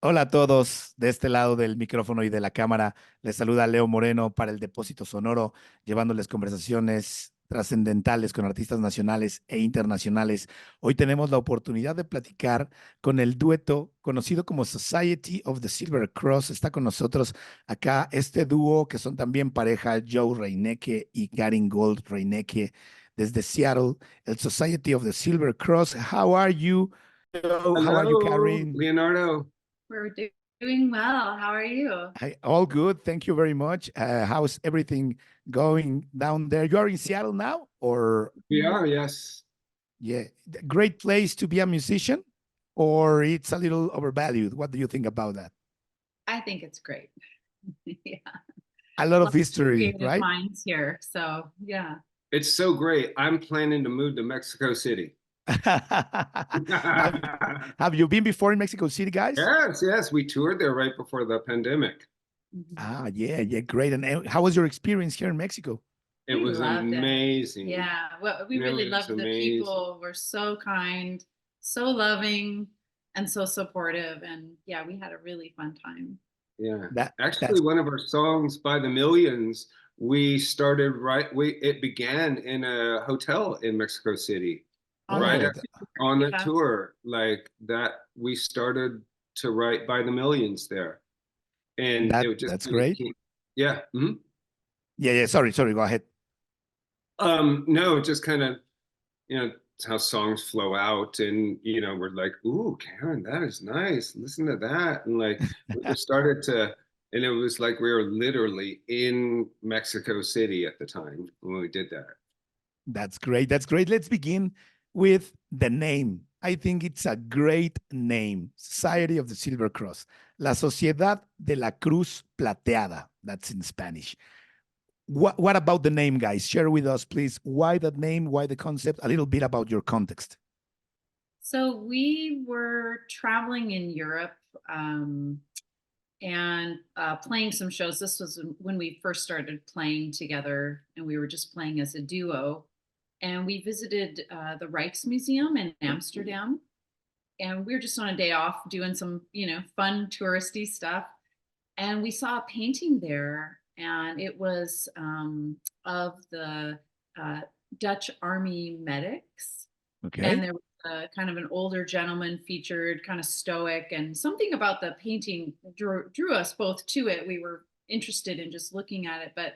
Hola a todos, de este lado del micrófono y de la cámara. Les saluda Leo Moreno para el Depósito Sonoro, llevándoles conversaciones trascendentales con artistas nacionales e internacionales. Hoy tenemos la oportunidad de platicar con el dueto conocido como Society of the Silver Cross. Está con nosotros acá este dúo que son también pareja, Joe Reinecke y Karin Gold Reinecke, desde Seattle, el Society of the Silver Cross. How are you, Joe? How are you, Hello, Karin? Leonardo. We're doing well. How are you? Hi, all good. Thank you very much. How's everything going down there? You are in Seattle now, or We are, yes. yeah, great place to be a musician, or it's a little overvalued. What do you think about that? I think it's great. Yeah. A lot of Lots of history, creative right? minds here. So yeah. It's so great. I'm planning to move to Mexico City. have, have you been before in Mexico City, guys? Yes, yes. We toured there right before the pandemic. Mhm. Ah, yeah, yeah, great. And how was your experience here in Mexico? It We was loved it. amazing. Yeah. Well, we It really was loved the amazing. people. Were so kind, so loving, and so supportive. And yeah, we had a really fun time. Yeah. That's Actually, one of our songs by the Millions, we started right, it began in a hotel in Mexico City, On the right oh, at, th- on the yeah. tour. Like that, we started to write by the Millions there. And it just that's great. yeah. Yeah, yeah. Sorry. Go ahead. No, it just kind of, it's how songs flow out, and we're like, ooh, Karen, that is nice. Listen to that. And like we just started to, and it was like we were literally in Mexico City at the time when we did that. That's great. That's great. Let's begin with the name. I think it's a great name. Society of the Silver Cross. La Sociedad de la Cruz Plateada. That's in Spanish. What about the name, guys? Share with us, please. Why that name? Why the concept? A little bit about your context. So we were traveling in Europe and playing some shows. This was when we first started playing together, and we were just playing as a duo. And we visited the Rijksmuseum in Amsterdam, and we were just on a day off doing some, fun touristy stuff. And we saw a painting there, and it was of the uh, Dutch Army medics, and Okay. there was kind of an older gentleman featured, kind of stoic, and something about the painting drew us both to it. We were interested in just looking at it, but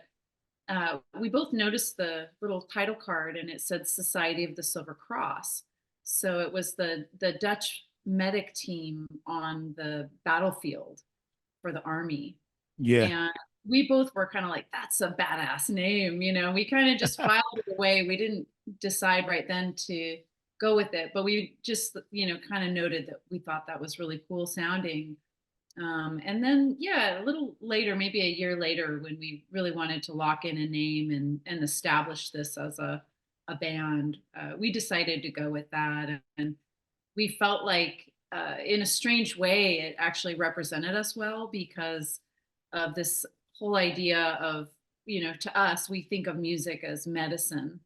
we both noticed the little title card, and it said Society of the Silver Cross. So it was the Dutch medic team on the battlefield for the army. Yeah. And we both were kind of like, that's a badass name. We kind of just filed it away. We didn't decide right then to go with it, but we just, kind of noted that we thought that was really cool sounding. And then, yeah, a little later, maybe a year later, when we really wanted to lock in a name and establish this as a band, we decided to go with that. And we felt like, in a strange way, it actually represented us well because of this whole idea of, to us, we think of music as medicine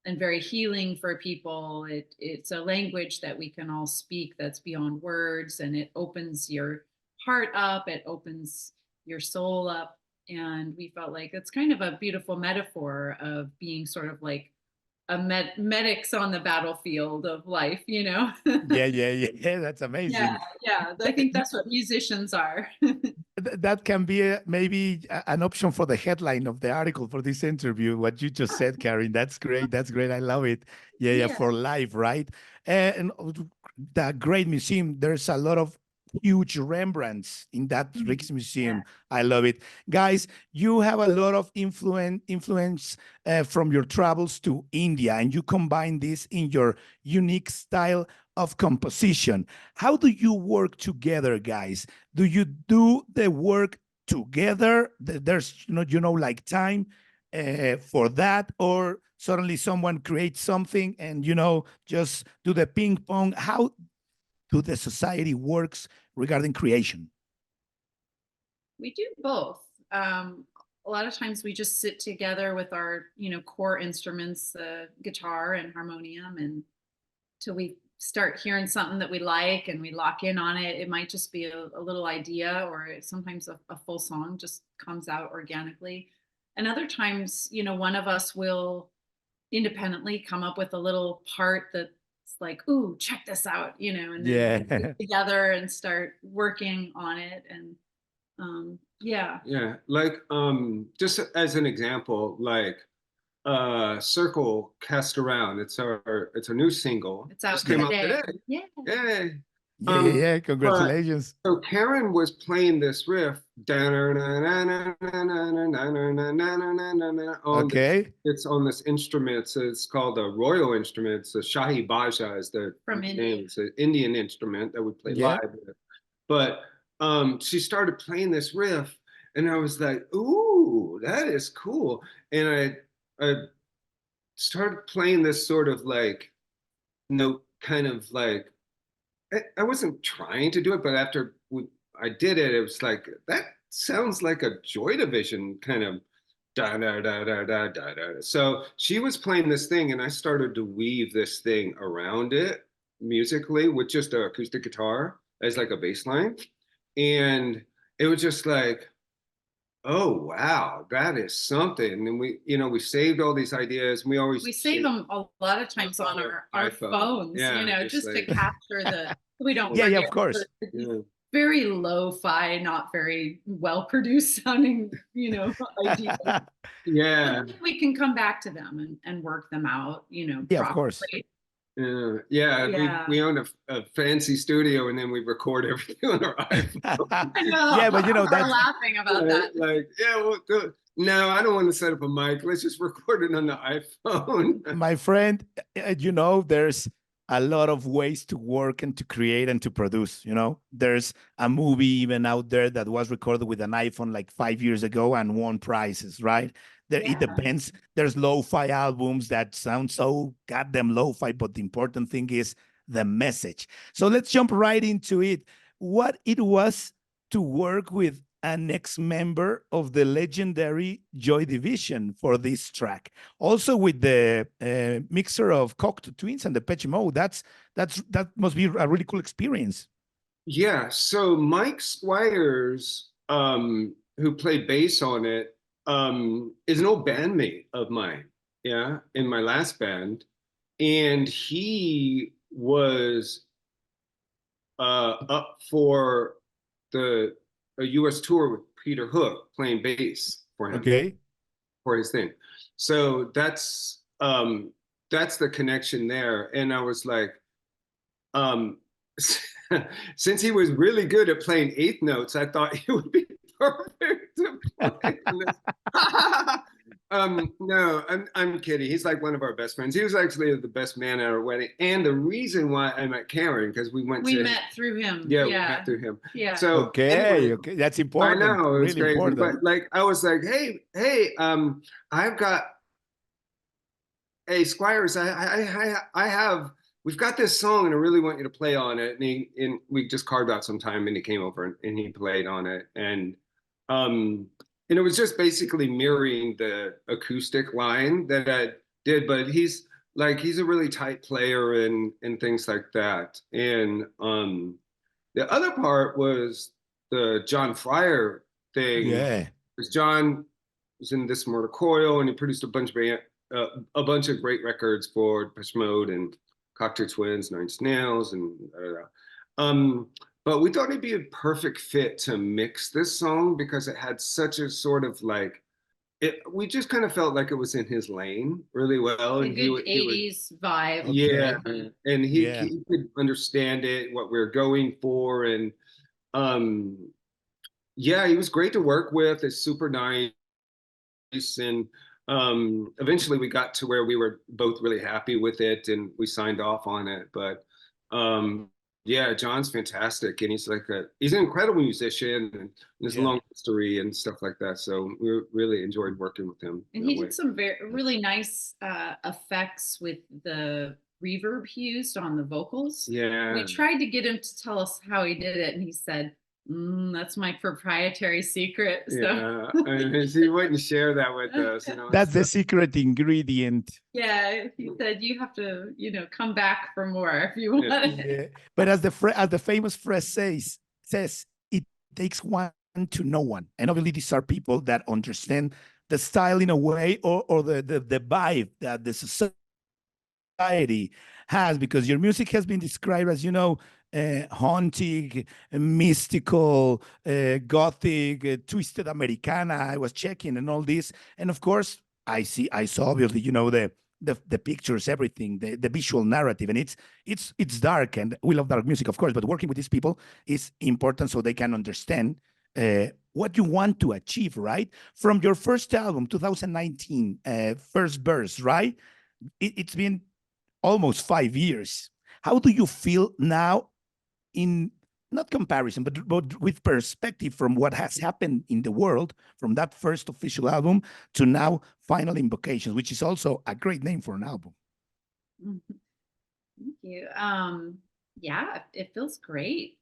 and very healing for people. It's a language that we can all speak that's beyond words, and it opens your heart up, it opens your soul up. And we felt like it's kind of a beautiful metaphor of being sort of like a medics on the battlefield of life, Yeah, yeah, yeah. That's Yeah, amazing. yeah. I think that's what musicians are. That can be maybe an option for the headline of the article for this interview. What you just said, Karen, that's great. That's great. I love it. Yeah, yeah, Yeah. for life, right? And the great museum. There's a lot of huge Rembrandts in that Mhm. Rijksmuseum. I love it, guys. You have a lot of influence from your travels to India, and you combine this in your unique style of composition. How do you work together, guys? Do you do the work together? There's like time for that, or suddenly someone creates something and just do the ping pong? How do the society works regarding creation? We do both. A lot of times we just sit together with our, core instruments, the guitar and harmonium, and till we start hearing something that we like and we lock in on it. It might just be a little idea, or sometimes a full song just comes out organically. And other times, you know, one of us will independently come up with a little part that's like, ooh, check this out, you know, and then Yeah. get together and start working on it. And yeah. Yeah, like just as an example, like Circle Cast Around. It's our new single. It's out Just came out today. today. Yeah. Yay. Yeah, yeah, yeah. But Congratulations. so Karen was playing this riff Okay. it's on this instrument. It's called a royal instrument. So Shahi Baja is the From name. India. It's an Indian instrument that we play Yeah. live with. But she started playing this riff, and I was like, "Ooh, that is cool!" And I started playing this sort of like note, kind of like I wasn't trying to do it, but after I did it, it was like that sounds like a Joy Division kind of da da da da da da da. So she was playing this thing, and I started to weave this thing around it musically with just an acoustic guitar as like a bass line, and it was just like, oh wow, that is something. And we saved all these ideas. And We save them a lot of times on our iPhone. phones, Yeah, you know, just just like- to capture the, we don't Yeah, yeah, forget of course. Yeah. very lo-fi, not very well produced sounding, you know, ideas. Yeah. We can come back to them and work them out, you know, Yeah, of course. properly. Yeah. Yeah. We own a fancy studio, and then we record everything on our iPhone. I know. Yeah, but you know, We're that's laughing about that. Like, yeah, well, no, I don't want to set up a mic. Let's just record it on the iPhone. my friend, you know, there's a lot of ways to work and to create and to produce. You know, there's a movie even out there that was recorded with an iPhone like 5 years ago and won prizes, right? There, Yeah. it depends. There's lo-fi albums that sound so goddamn lo-fi, but the important thing is the message. So let's jump right into it. What it was to work with an ex-member of the legendary Joy Division for this track. Also with the mixer of Cocteau Twins and the Depeche Mode. That must be a really cool experience. Yeah. So Mike Squires, who played bass on it, is an old bandmate of mine. Yeah, in my last band, and he was up for a U.S. tour with Peter Hook playing bass for him. Okay. For his thing. So that's the connection there. And I was like, since he was really good at playing eighth notes, I thought he would be perfect to play this. No, I'm kidding. He's like one of our best friends. He was actually the best man at our wedding. And the reason why I met Karen, because we met through him. Yeah, we met through him. Yeah. So Okay, anyway, okay, that's I important. know, it's really crazy. important. But like I was like, hey, I've got Squires, we've got this song and I really want you to play on it. And we just carved out some time, and he came over and he played on it. And it was just basically mirroring the acoustic line that I did, but he's a really tight player and things like that. And the other part was the John Fryer thing. Yeah. Because John was in This Mortal Coil, and he produced a bunch of great records for Depeche Mode and Cocteau Twins, Nine Inch Nails, and but we thought it'd be a perfect fit to mix this song because it had such a sort of like we just kind of felt like it was in his lane really well. A And good 80s vibe. Yeah, and he could understand it, what we're going for, and yeah, he was great to work with. It's super nice, and eventually we got to where we were both really happy with it, and we signed off on it. But yeah, John's fantastic, and he's an incredible musician, and there's a long history and stuff like that. So we really enjoyed working with him. And he did some really nice effects with the reverb he used on the vocals. Yeah. We tried to get him to tell us how he did it, and he said, That's my proprietary secret. So Yeah, she wouldn't share that with us, you know. That's the secret ingredient. yeah, he said you have to, come back for more if you want it. Yeah. But as the famous phrase says, it takes one to know one. And obviously these are people that understand the style in a way, or the vibe that the society has, because your music has been described as, haunting, mystical, gothic, twisted Americana. I was checking and all this, and of course, I saw obviously, the pictures, everything, the visual narrative, and it's dark, and we love dark music, of course. But working with these people is important so they can understand what you want to achieve, right? From your first album, 2019, First Verse, right? It's been almost 5 years. How do you feel now, in not comparison, but with perspective from what has happened in the world, from that first official album to now Final Invocations, which is also a great name for an album? Mhm. Thank you. Yeah, it feels great.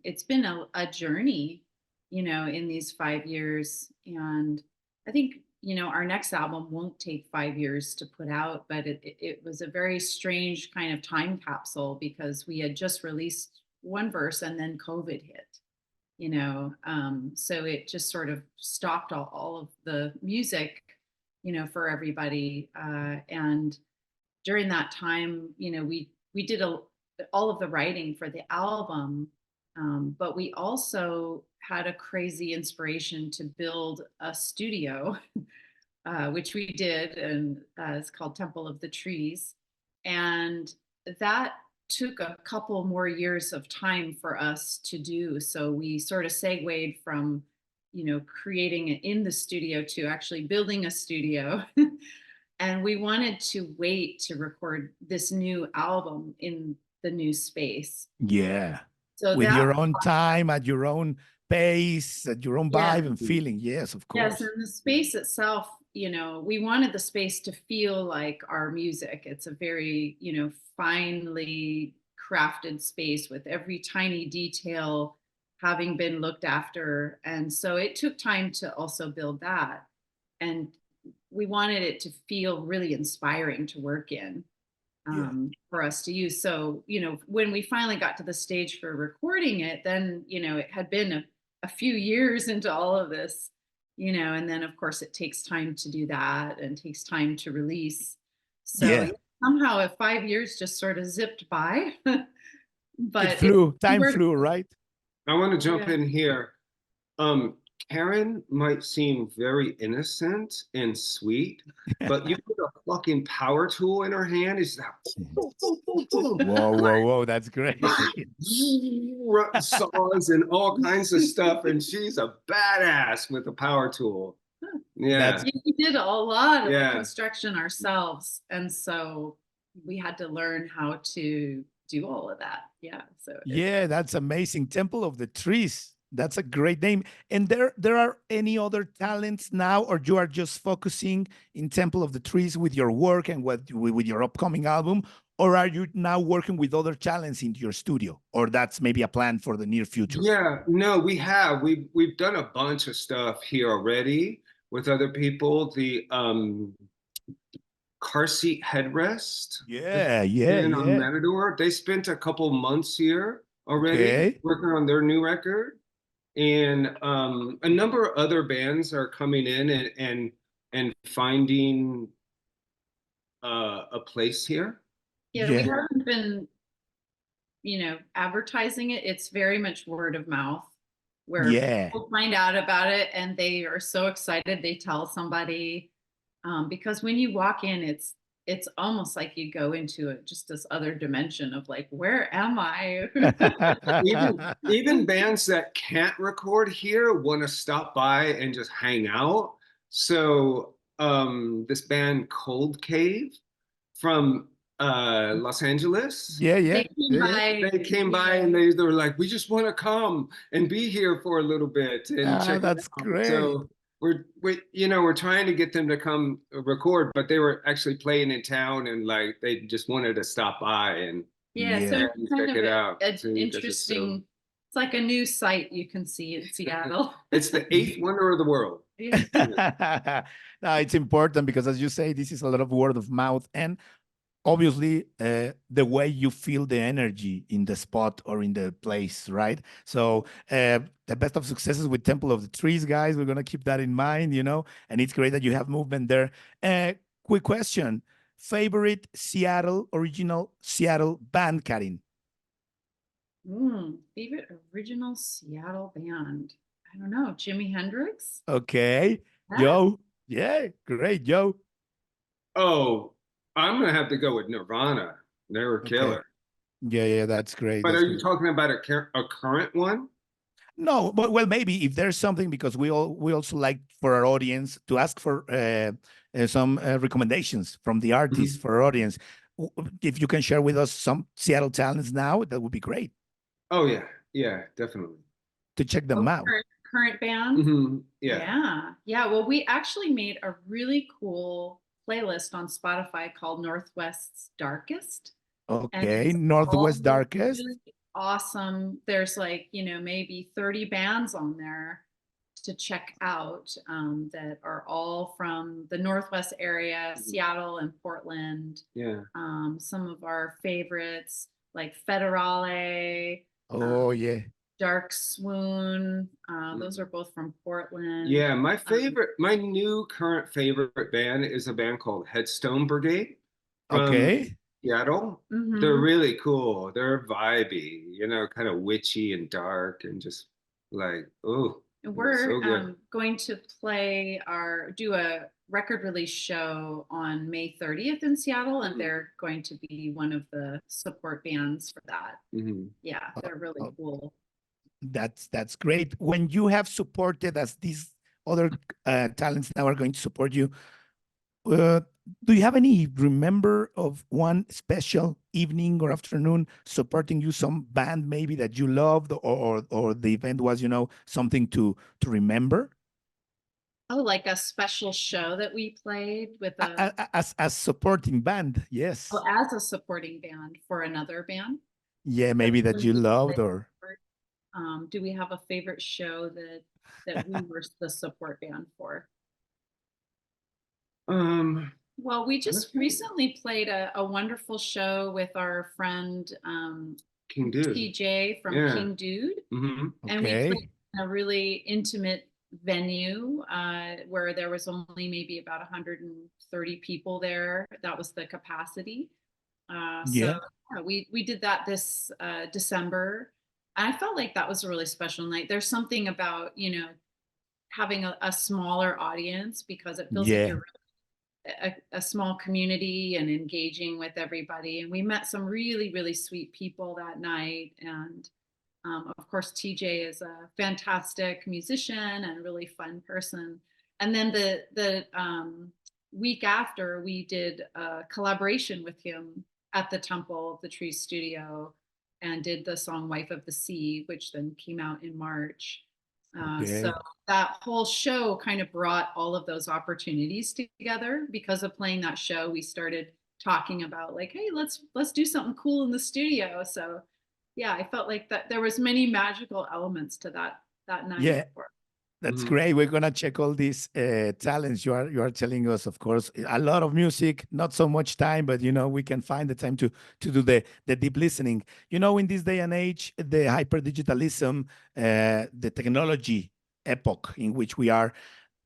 It's been a journey, in these 5 years. And I think, our next album won't take 5 years to put out, but it was a very strange kind of time capsule because we had just released one verse and then COVID hit, so it just sort of stopped all of the music, for everybody. And during that time, we did all of the writing for the album, but we also had a crazy inspiration to build a studio, which we did, and it's called Temple of the Trees, and that took a couple more years of time for us to do. So we sort of segued from, creating it in the studio to actually building a studio. And we wanted to wait to record this new album in the new space. Yeah. So With that, your own time, at your own pace, at your own yeah, vibe and feeling. Yes, of yes, course. and the space itself, we wanted the space to feel like our music. It's a very, finely crafted space with every tiny detail having been looked after. And so it took time to also build that. And we wanted it to feel really inspiring to work in, Yeah. for us to use. So, when we finally got to the stage for recording it, then, it had been a few years into all of this, and then of course it takes time to do that and takes time to release. So Yeah. yeah, somehow 5 years just sort of zipped by, It but flew. Time we're, flew, right? I want to jump yeah. in here. Um, Karen might seem very innocent and sweet, but you put a fucking power tool in her hand. It's that Whoa, whoa, whoa. That's great. saws and all kinds of stuff, and she's a badass with a power tool. Yeah, That's We did a lot of the yeah. construction ourselves, and so we had to learn how to do all of that. Yeah, so Yeah, that's amazing. Temple of the Trees. That's a great name. And there are any other talents now, or you are just focusing in Temple of the Trees with your work and with your upcoming album, or are you now working with other talents in your studio, or that's maybe a plan for the near future? Yeah, no, we've done a bunch of stuff here already with other people. The car seat headrest Yeah, yeah, in on yeah. Matador. They spent a couple months here already Okay. working on their new record, and a number of other bands are coming in and finding a place here. yeah, we Yeah. haven't been, advertising it. It's very much word of mouth, where Yeah. people find out about it and they are so excited they tell somebody. Because when you walk in, it's almost like you go into just this other dimension of like, where am I? Even bands that can't record here want to stop by and just hang out. So this band Cold Cave from Los Angeles, Yeah, yeah, They came yeah, yeah. by. they came by and they were like, we just want to come and be here for a little bit and Ah, check it that's out. great. So we're trying to get them to come record, but they were actually playing in town and like they just wanted to stop by and Yeah, so Yeah. it's kind check of it out. an So you guys are so interesting It's like a new sight you can see in Seattle. It's the eighth wonder of the world. Yeah. No, it's important because, as you say, this is a lot of word of mouth, and obviously the way you feel the energy in the spot or in the place, right? So the best of successes with Temple of the Trees, guys. We're gonna keep that in mind, and it's great that you have movement there. Quick question: favorite original Seattle band, Karin? Favorite original Seattle band? I don't know. Jimi Hendrix? Okay, Yeah. Joe. Yeah, great, Joe. Oh, I'm gonna have to go with Nirvana. They were Okay. killer. Yeah, that's great. But That's are you great. talking about a current one? No, but well, maybe if there's something, because we also like for our audience to ask for some recommendations from the artists Mhm. for our audience. If you can share with us some Seattle talents now, that would be great Oh yeah, definitely. to check them out. Current band? Yeah. Yeah. Well, we actually made a really cool playlist on Spotify called Northwest's Darkest. And Okay, it's all Northwest Darkest. really awesome. There's like, maybe 30 bands on there to check out that are all from the Northwest area, Seattle and Portland. Yeah. Some of our favorites like Federale, Oh yeah. Dark Swoon. Those are both from Portland. Yeah, my new current favorite band is a band called Headstone Brigade from Okay. Seattle. They're really cool. They're vibey, kind of witchy and dark and just like, oh, We're so good. going to do a record release show on May 30th in Seattle, and they're going to be one of the support bands for that. Yeah, they're really cool. That's great. When you have supported, as these other talents now are going to support you, do you have any remember of one special evening or afternoon supporting you, some band maybe that you loved, or the event was something to remember? Oh, like a special show that we played with As supporting band, yes. as a supporting band for another band. Yeah, maybe that you loved, or do we have a favorite show that we were the support band for? Well, we just recently played a wonderful show with our friend King Dude. TJ from King Dude. And we played in a really intimate venue where there was only maybe about 130 people there. That was the capacity. So we did that this December. I felt like that was a really special night. There's something about, having a smaller audience, because it feels like you're a small community and engaging with everybody. And we met some really, really sweet people that night. And of course, TJ is a fantastic musician and a really fun person. And then the week after, we did a collaboration with him at the Temple of the Trees studio and did the song Wife of the Sea, which then came out in March. So that whole show kind of brought all of those opportunities together. Because of playing that show, we started talking about like, hey, let's do something cool in the studio. So yeah, I felt like that there was many magical elements to that night. Yeah. That's great. We're gonna check all these talents you are telling us. Of course, a lot of music, not so much time, but we can find the time to do the deep listening. In this day and age, the hyper digitalism, the technology epoch in which we are,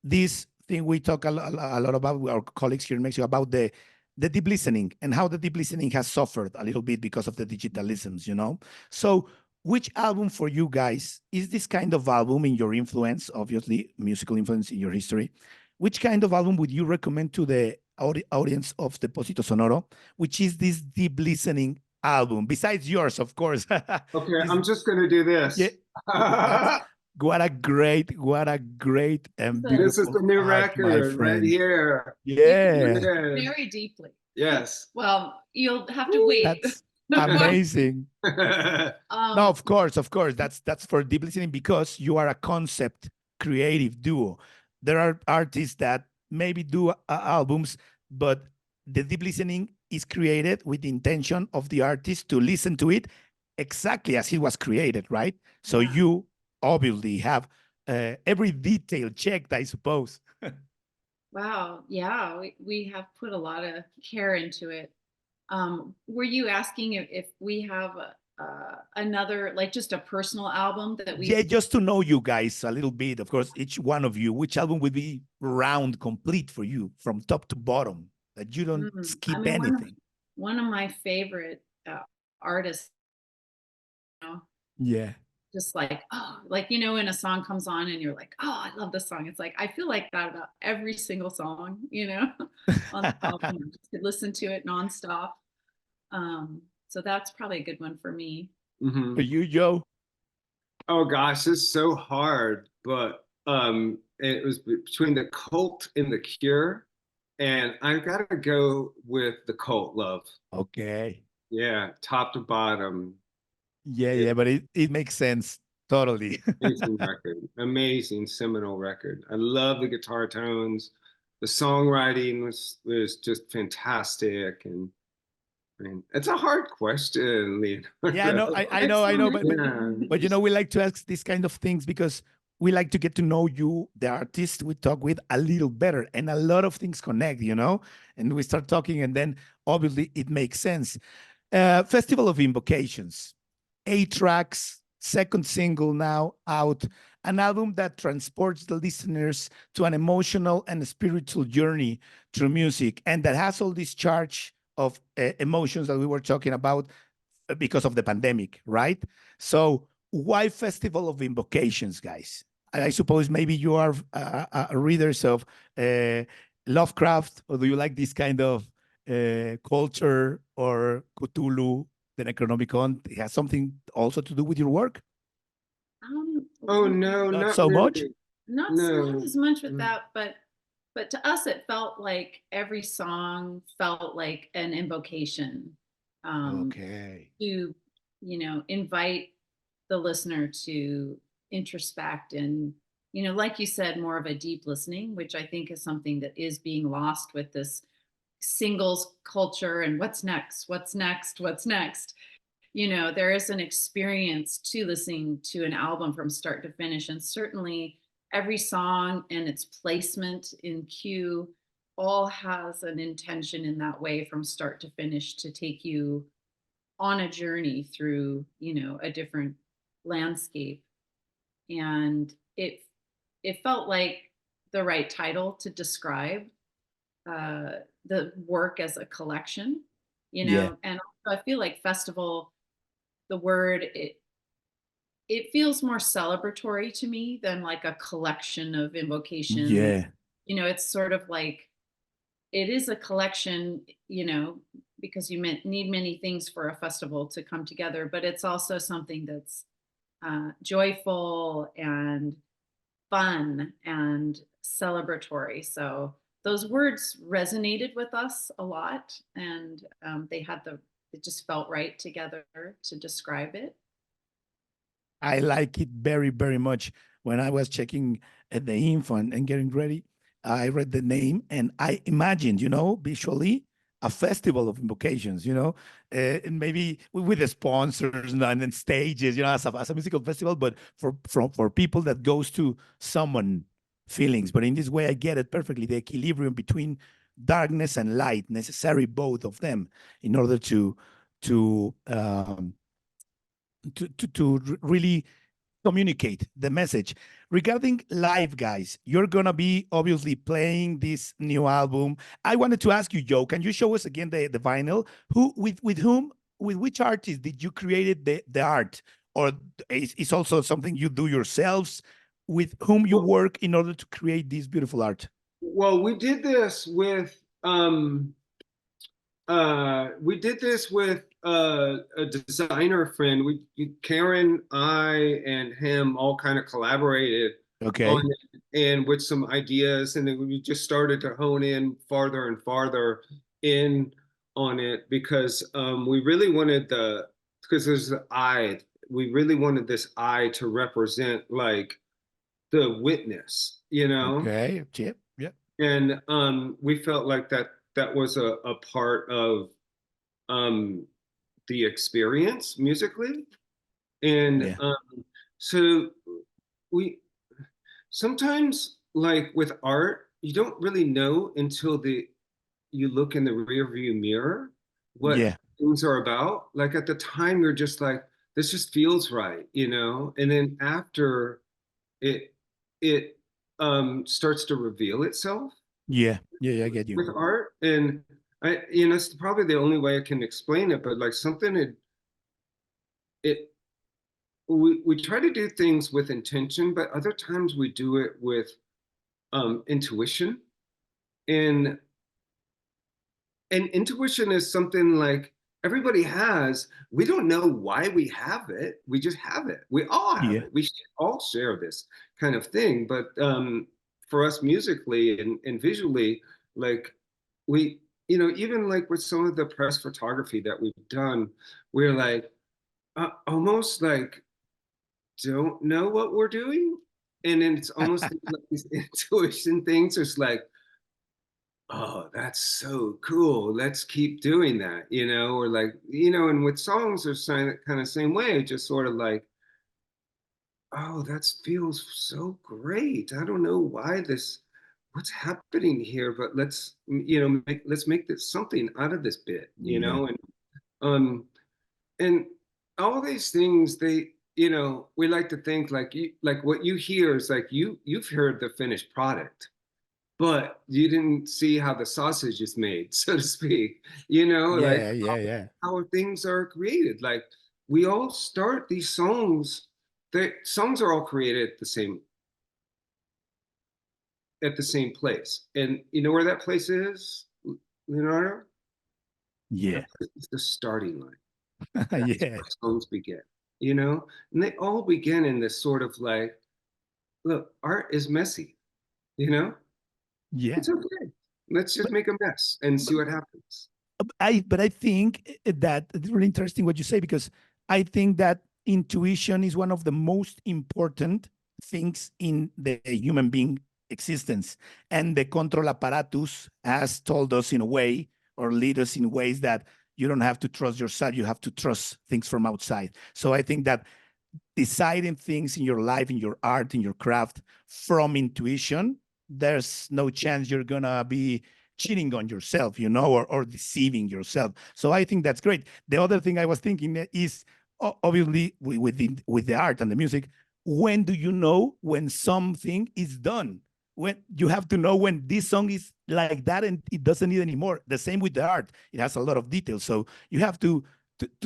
this thing we talk a lot about with our colleagues here in Mexico about the deep listening, and how the deep listening has suffered a little bit because of the digitalisms. So which album for you guys is this kind of album in your influence, obviously musical influence in your history? Which kind of album would you recommend to the audience of Depósito Sonoro, which is this deep listening album, besides yours, of course? Okay, I'm just going to do this. Yeah, what a great and beautiful This is the new art, my record right friend. here. Yeah. Very deeply. Yes. Well, you'll have to wait. That's amazing. No, of course. That's for deep listening, because you are a concept creative duo. There are artists that maybe do albums, but the deep listening is created with the intention of the artist to listen to it exactly as it was created, right? So Yeah. you obviously have every detail checked, I suppose. Wow. Yeah, we have put a lot of care into it. Were you asking if we have another, like just a personal album that Yeah, we've just to know you guys a little bit, of course, each one of you, which album would be round complete for you from top to bottom, that you don't I skip mean, anything? one of my favorite artists, you know, Yeah. just like, oh, like, you know, when a song comes on and you're like, oh, I love this song. It's like, I feel like that about every single song, you know, on the album. I just could listen to it nonstop. So that's probably a good one for me. For you, Joe? Oh gosh, it's so hard, but it was between the Cult and the Cure, and I've got to go with the Cult, love. Okay. Yeah, top to bottom. Yeah, Yeah, yeah, but it makes sense totally. amazing record, amazing seminal record. I love the guitar tones. The songwriting was just fantastic, and I mean, it's a hard question, Yeah, no, Leonardo. I know, but Yeah, but you know, we like to ask these kind of things because we like to get to know you, the artist we talk with, a little better, and a lot of things connect, you know, and we start talking, and then obviously it makes sense. Festival of Invocations, 8 tracks, second single now out, an album that transports the listeners to an emotional and spiritual journey through music, and that has all this charge of emotions that we were talking about because of the pandemic, right? So why Festival of Invocations, guys? I suppose maybe you are readers of Lovecraft, or do you like this kind of culture, or Cthulhu, the Necronomicon? It has something also to do with your work? Oh no, Not not so much? really. Not No. as much with Mm. that, but to us it felt like every song felt like an invocation, Okay. to, you know, invite the listener to introspect and, you know, like you said, more of a deep listening, which I think is something that is being lost with this singles culture and what's next, what's next, what's next. You know, there is an experience to listening to an album from start to finish, and certainly every song and its placement in cue all has an intention in that way from start to finish to take you on a journey through, you know, a different landscape. And it felt like the right title to describe the work as a collection, you Yeah. know. And also I feel like festival, the word, it feels more celebratory to me than like a collection of invocations. Yeah. You know, it's sort of like it is a collection, you know, because you need many things for a festival to come together, but it's also something that's joyful and fun and celebratory. So those words resonated with us a lot, and it just felt right together to describe it. I like it very, very much. When I was checking the info and getting ready, I read the name and I imagined, you know, visually a festival of invocations, you know, and maybe with the sponsors and then stages, you know, as a musical festival, but for people that goes to summon feelings. But in this way, I get it perfectly. The equilibrium between darkness and light, necessary both of them in order to um, really communicate the message. Regarding live, guys, you're gonna be obviously playing this new album. I wanted to ask you, Joe, can you show us again the vinyl? Who with whom, with which artist did you created the art, or is also something you do yourselves? With whom you Well, work in order to create this beautiful art? well, we did this with a designer friend. Karen, I, and him all kind of collaborated on Okay. it, and with some ideas, and then we just started to hone in farther and farther in on it because we really wanted because there's the eye. We really wanted this eye to represent like the witness, you know? Okay. Yep. Yep. And we felt like that was a part of um the experience musically. And Yeah. so we sometimes, like with art, you don't really know until you look in the rear view mirror what Yeah. things are about. Like at the time, you're just like, this just feels right, you know? And then after it it starts to reveal itself Yeah. Yeah. I get you. with art. And you know, it's probably the only way I can explain it, but like something it we try to do things with intention, but other times we do it with intuition. And intuition is something like everybody has. We don't know why we have it. We just have it. We all have Yeah. it. We should all share this kind of thing. But for us musically and visually, like we, you know, even like with some of the press photography that we've done, we're like almost like don't know what we're doing. And then it's almost like these intuition things. It's like, oh, that's so cool. Let's keep doing that, you know, or like, you know, and with songs, there's kind of same way, just sort of like, oh, that feels so great. I don't know why what's happening here, but you know, let's make this something out of this bit, you Yeah. know, um, and all these things, you know, we like to think like like what you hear is like you've heard the finished product, but you didn't see how the sausage is made, so to speak. You know, like Yeah. Yeah. Yeah. how things are created. Like we all start these songs. The songs are all created at the same place, and you know where that place is, Leonardo? Yeah. That place is the starting line. That's Yeah. where songs begin. You know, and they all begin in this sort of like, look, art is messy. You know, Yeah. it's okay. Let's just But, make a mess and but see what happens. I think that it's really interesting what you say, because I think that intuition is one of the most important things in the human being existence, and the control apparatus has told us in a way, or lead us in ways that you don't have to trust yourself, you have to trust things from outside. So I think that deciding things in your life, in your art, in your craft from intuition, there's no chance you're gonna be cheating on yourself, you know, or deceiving yourself. So I think that's great. The other thing I was thinking is, obviously with the art and the music, when do you know when something is done? When you have to know when this song is like that and it doesn't need anymore. The same with the art; it has a lot of details. So you have to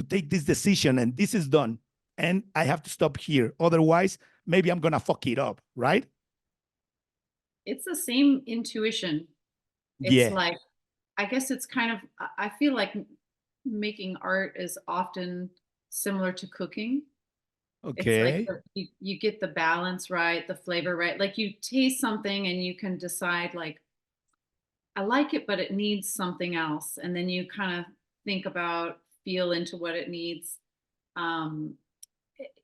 take this decision, and this is done, and I have to stop here. Otherwise, maybe I'm gonna fuck it up, right? It's the same intuition. It's Yeah. like, I guess it's kind of, I feel like making art is often similar to cooking. It's like Okay. you get the balance right, the flavor right. Like you taste something and you can decide like, I like it, but it needs something else. And then you kind of think about, feel into what it needs. Um,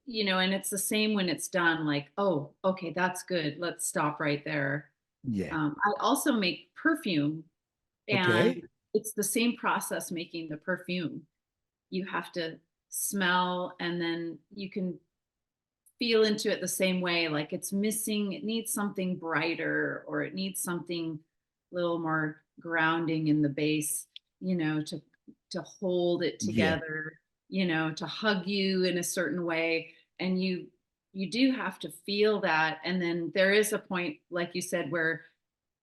you know, and it's the same when it's done, like, oh, okay, that's good. Let's stop right there. Yeah. I also make perfume, and Okay. it's the same process making the perfume. You have to smell, and then you can feel into it the same way, like it's missing, it needs something brighter, or it needs something a little more grounding in the base, you know, to hold it Yeah. together, you know, to hug you in a certain way. And you do have to feel that. And then there is a point, like you said, where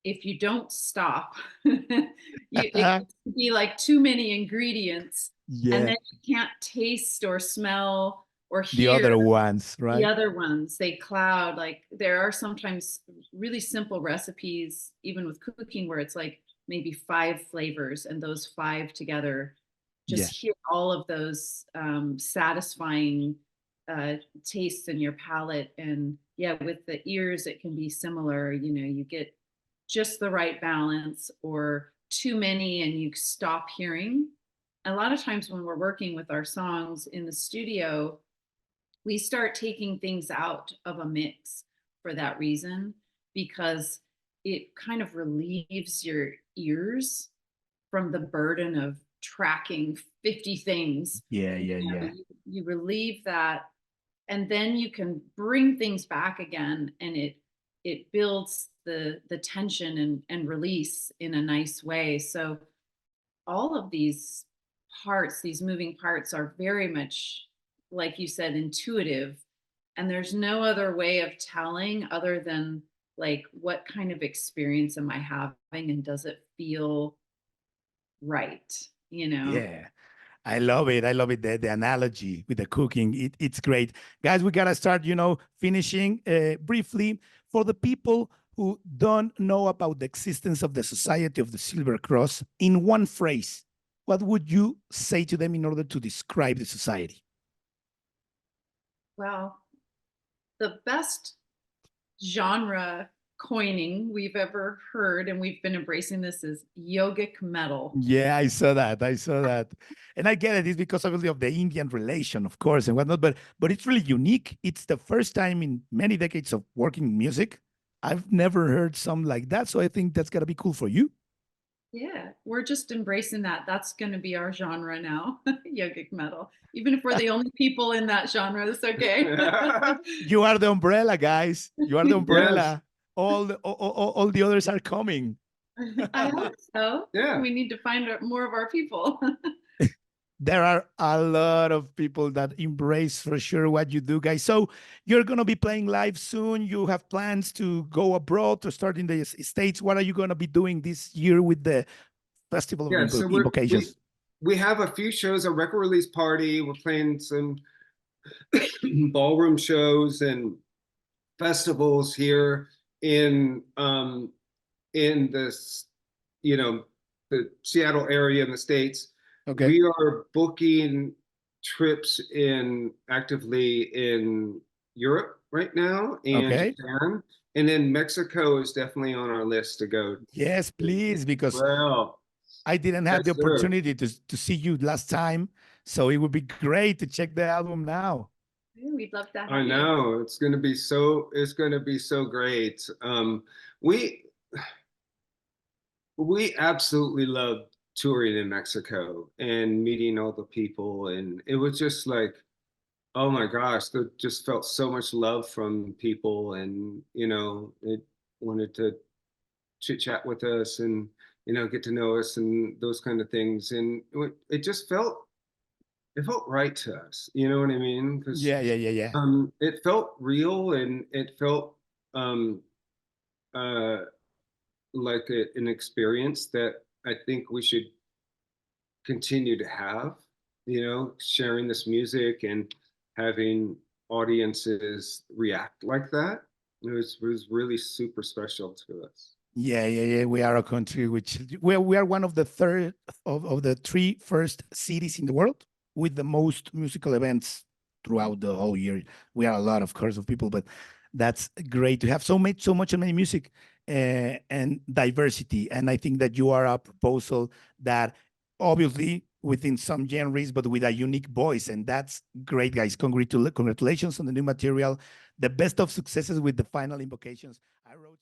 if you don't stop, it gets to be like too many ingredients, and Yeah. then you can't taste or smell or The hear other ones, the right? other ones. They cloud. Like there are sometimes really simple recipes, even with cooking, where it's like maybe 5 flavors, and those 5 together Yeah. just hear all of those satisfying tastes in your palate. And yeah, with the ears, it can be similar. You know, you get just the right balance or too many and you stop hearing. A lot of times when we're working with our songs in the studio, we start taking things out of a mix for that reason, because it kind of relieves your ears from the burden of tracking 50 things. Yeah, You relieve that, and then you can bring things back again, and it builds the tension and release in a nice way. So all of these parts, these moving parts, are very much, like you said, intuitive, and there's no other way of telling other than like, what kind of experience am I having, and does it feel right, you know? yeah. I love it. I love it. The analogy with the cooking, it's great. Guys, we got to start, finishing briefly. For the people who don't know about the existence of the Society of the Silver Cross, in one phrase, what would you say to them in order to describe the society? Well, the best genre coining we've ever heard, and we've been embracing this, is yogic metal. Yeah, I saw that. I saw that. And I get it. It's because obviously of the Indian relation, of course, and whatnot, but it's really unique. It's the first time in many decades of working in music. I've never heard something like that. So I think that's gotta be cool for you. Yeah, we're just embracing that. That's going to be our genre now, yogic metal. Even if we're the only people in that genre, it's okay. You are the umbrella, guys. You are the Yes. umbrella. All the others are coming. I hope so. Yeah. We need to find more of our people. There are a lot of people that embrace for sure what you do, guys. So you're going to be playing live soon. You have plans to go abroad, to start in the States. What are you going to be doing this year with the Festival of Yeah, so Invocations? we have a few shows, a record release party. We're playing some ballroom shows and festivals here in this, the Seattle area in the States. Okay. We are booking trips actively in Europe right now and Okay. Japan. And then Mexico is definitely on our list to go. Yes, please, because Well, I didn't have the yes, sir. opportunity to see you last time. So it would be great to check the album now. We'd love to have I you. know it's going to be so great. We absolutely love touring in Mexico and meeting all the people, and it was just like, oh my gosh, there just felt so much love from people, and it wanted to chit chat with us and get to know us and those kind of things, and it just felt right to us. You know what I mean? Because Yeah. it felt real, and it felt um, uh, like an experience that I think we should continue to have, sharing this music and having audiences react like that. It was really super special to us. Yeah. We are a country which we are one of the third of the three first cities in the world with the most musical events throughout the whole year. We are a lot, of course, of people, but that's great to have so much and many music and diversity. And I think that you are a proposal that obviously within some genres, but with a unique voice. And that's great, guys. Congratulations on the new material. The best of successes with the final invocations. I wrote